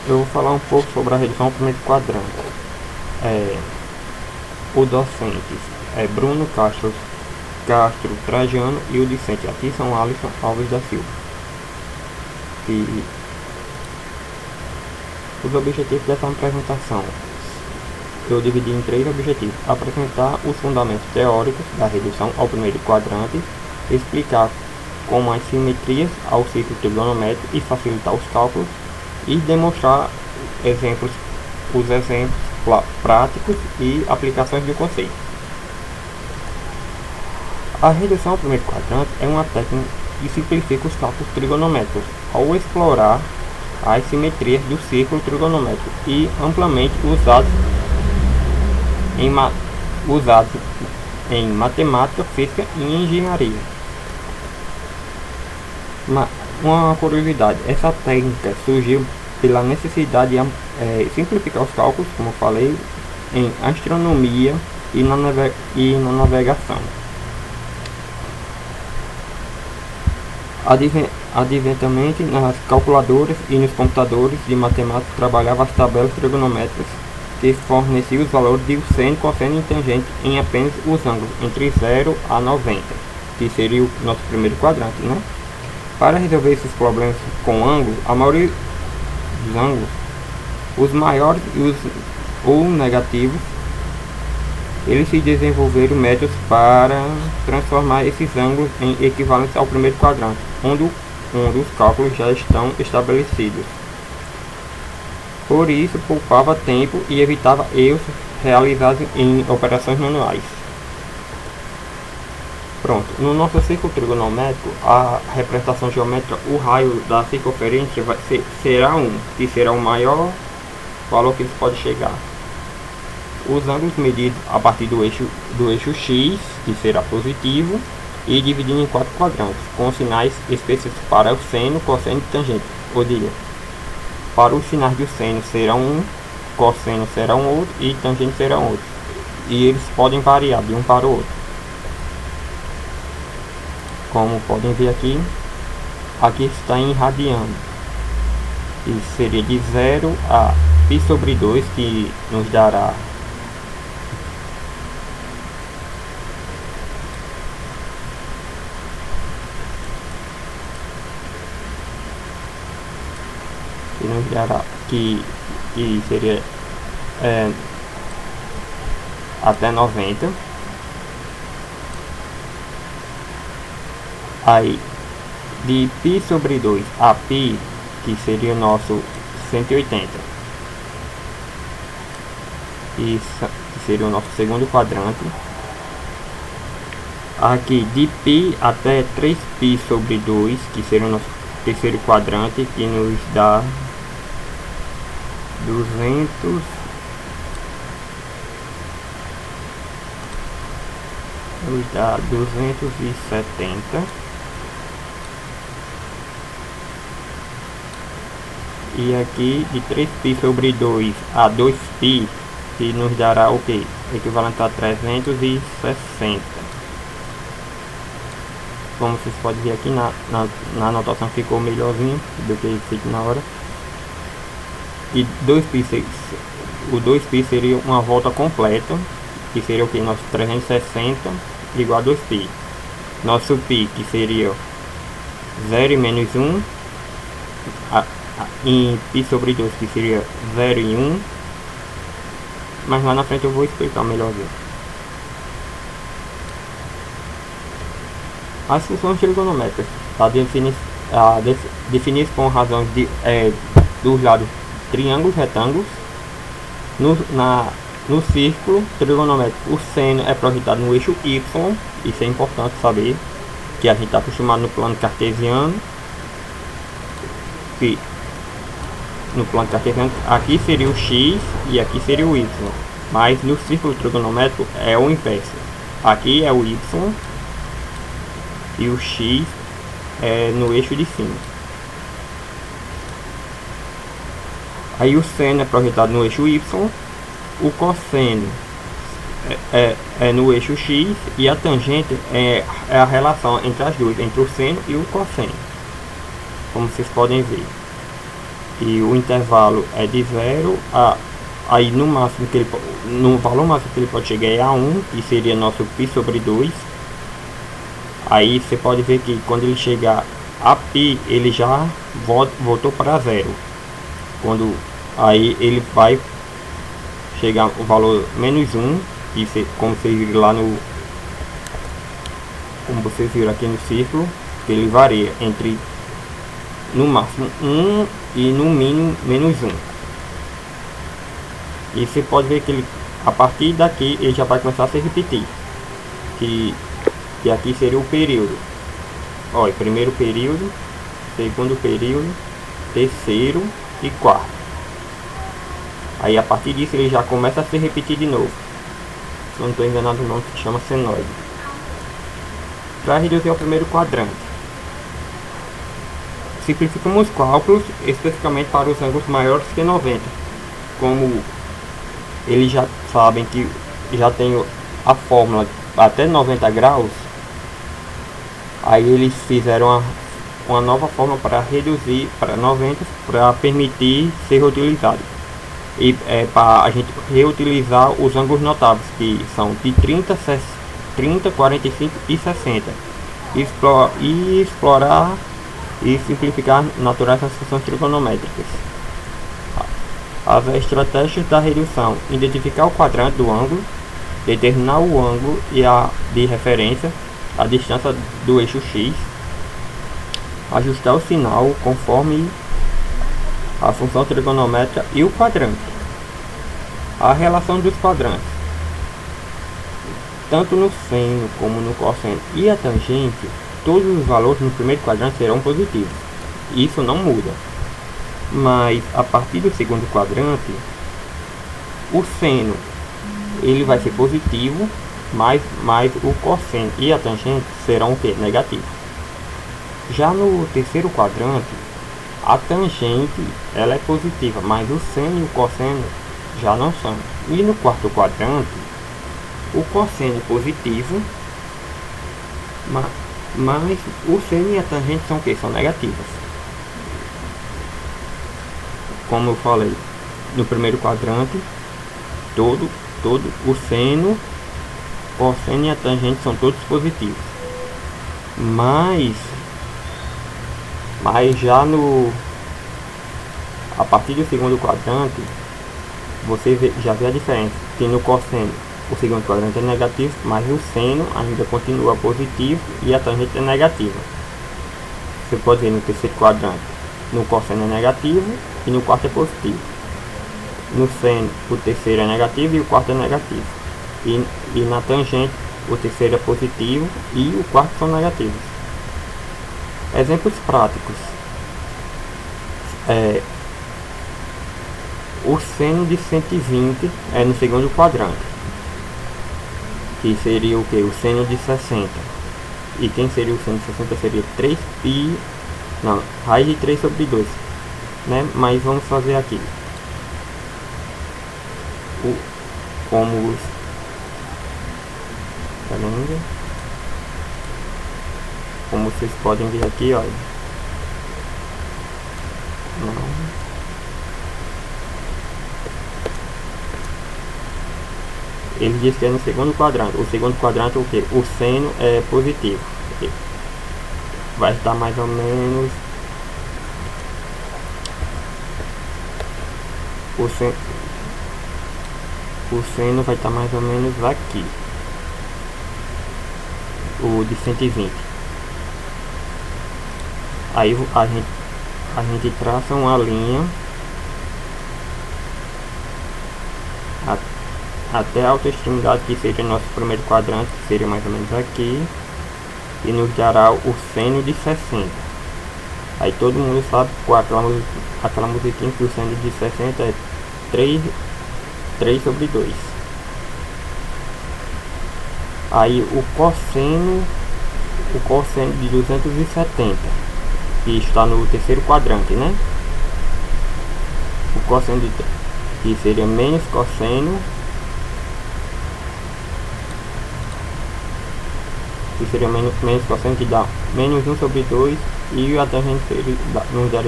Eu vou falar um pouco sobre a redução ao primeiro quadrante. O docente é Bruno Castro Trajano e o discente aqui são Alisson Alves da Silva. E os objetivos dessa apresentação eu dividi em 3 objetivos: apresentar os fundamentos teóricos da redução ao primeiro quadrante, explicar como as simetrias ao círculo trigonométrico e facilitar os cálculos, e demonstrar os exemplos práticos e aplicações do conceito. A redução ao primeiro quadrante é uma técnica que simplifica os cálculos trigonométricos ao explorar as simetrias do círculo trigonométrico e amplamente usados em matemática, física e engenharia. Uma curiosidade: essa técnica surgiu pela necessidade de simplificar os cálculos, como eu falei, em astronomia e na navegação. Adventamente nas calculadoras e nos computadores de matemática trabalhava as tabelas trigonométricas que forneciam os valores de seno, cosseno e tangente em apenas os ângulos entre 0 a 90, que seria o nosso primeiro quadrante, né? Para resolver esses problemas com ângulo, a maioria dos ângulos, os maiores ou negativos, eles se desenvolveram métodos para transformar esses ângulos em equivalentes ao primeiro quadrante, onde os cálculos já estão estabelecidos. Por isso, poupava tempo e evitava erros realizados em operações manuais. Pronto, no nosso círculo trigonométrico, a representação geométrica, o raio da circunferência será 1, que será o maior valor que ele pode chegar. Os ângulos medidos a partir do eixo X, que será positivo, e dividindo em 4 quadrantes, com sinais específicos para o seno, cosseno e tangente. Ou diga, para os sinais do seno será um, cosseno será um outro e tangente será outro. E eles podem variar de um para o outro. Como podem ver aqui está em radiano. E seria de 0 a π sobre 2, que nos dará que seria até 90. Aí de π sobre 2 a π, que seria o nosso 180, isso seria o nosso segundo quadrante. Aqui de π até 3π sobre 2, que seria o nosso terceiro quadrante, que nos dá 270. E aqui de 3π sobre 2 a 2π, que nos dará o que? Equivalente a 360. Como vocês podem ver aqui na anotação ficou melhorzinho do que feito na hora. E 2π, o 2π seria uma volta completa, que seria o que? Nosso 360 igual a 2π. Nosso π, que seria 0 e menos 1, em π sobre 2, que seria 0 e 1. Mas lá na frente eu vou explicar melhorzinho. As funções trigonométricas definidas com razões dos lados triângulos retângulos. No círculo trigonométrico, o seno é projetado no eixo Y. Isso é importante saber, que a gente está acostumado no plano cartesiano, que no plano cartesiano aqui seria o X e aqui seria o Y, mas no círculo trigonométrico é o inverso. Aqui é o Y e o X é no eixo de cima. Aí o seno é projetado no eixo Y, o cosseno é no eixo X e a tangente é a relação entre as duas, entre o seno e o cosseno, como vocês podem ver. e o intervalo é de 0 a... Aí no máximo que ele, no valor máximo que ele pode chegar é a 1, que seria nosso π sobre 2. Aí você pode ver que quando ele chegar a π, ele já voltou para 0. Aí ele vai chegar o valor menos 1, e como vocês viram lá no... Como vocês viram aqui no círculo, que ele varia entre no máximo 1 e no mínimo menos 1. E você pode ver que ele, a partir daqui ele já vai começar a se repetir, que aqui seria o período. Olha, primeiro período, segundo período, terceiro e quarto. Aí a partir disso ele já começa a se repetir de novo. Se não estou enganado, o nome se chama senoide. Para reduzir o primeiro quadrante, simplificamos os cálculos especificamente para os ângulos maiores que 90. Como eles já sabem que já tem a fórmula até 90 graus, aí eles fizeram uma nova fórmula para reduzir para 90, para permitir ser reutilizado. E para a gente reutilizar os ângulos notáveis, que são de 30, 45 e 60. E explorar e simplificar naturais as funções trigonométricas. As estratégias da redução: identificar o quadrante do ângulo, determinar o ângulo e a de referência, a distância do eixo X, ajustar o sinal conforme a função trigonométrica e o quadrante. A relação dos quadrantes, tanto no seno como no cosseno e a tangente, todos os valores no primeiro quadrante serão positivos. Isso não muda. Mas a partir do segundo quadrante, o seno ele vai ser positivo, mas o cosseno e a tangente serão o que? Negativo. Já no terceiro quadrante, a tangente ela é positiva, mas o seno e o cosseno já não são. E no quarto quadrante, o cosseno é positivo, mas o seno e a tangente são o que? São negativas. Como eu falei, no primeiro quadrante, todo o seno, cosseno e a tangente são todos positivos. Mas já a partir do segundo quadrante, você já vê a diferença, que no cosseno o segundo quadrante é negativo, mas o seno ainda continua positivo e a tangente é negativa. Você pode ver no terceiro quadrante, no cosseno é negativo e no quarto é positivo. No seno o terceiro é negativo e o quarto é negativo. E na tangente o terceiro é positivo e o quarto são negativos. Exemplos práticos. O seno de 120 é no segundo quadrante, que seria o que? O seno de 60. E quem seria o seno de 60? Seria 3π, não, raiz de 3 sobre 2, né? Mas vamos fazer aqui como vocês podem ver aqui, olha. Ele diz que é no segundo quadrante. O segundo quadrante, o que? O seno é positivo. Vai estar mais ou menos o seno vai estar mais ou menos aqui, o de 120. Aí a gente traça uma linha até a outra extremidade, que seria o nosso primeiro quadrante, que seria mais ou menos aqui, e nos dará o seno de 60. Aí todo mundo sabe qual aquela musiquinha, que o seno de 60 é 3 sobre 2. Aí o cosseno de 270, que está no terceiro quadrante, né? O cosseno que seria menos cosseno, que seria menos cosseno, que dá menos 1 sobre 2, e a tangente nos daria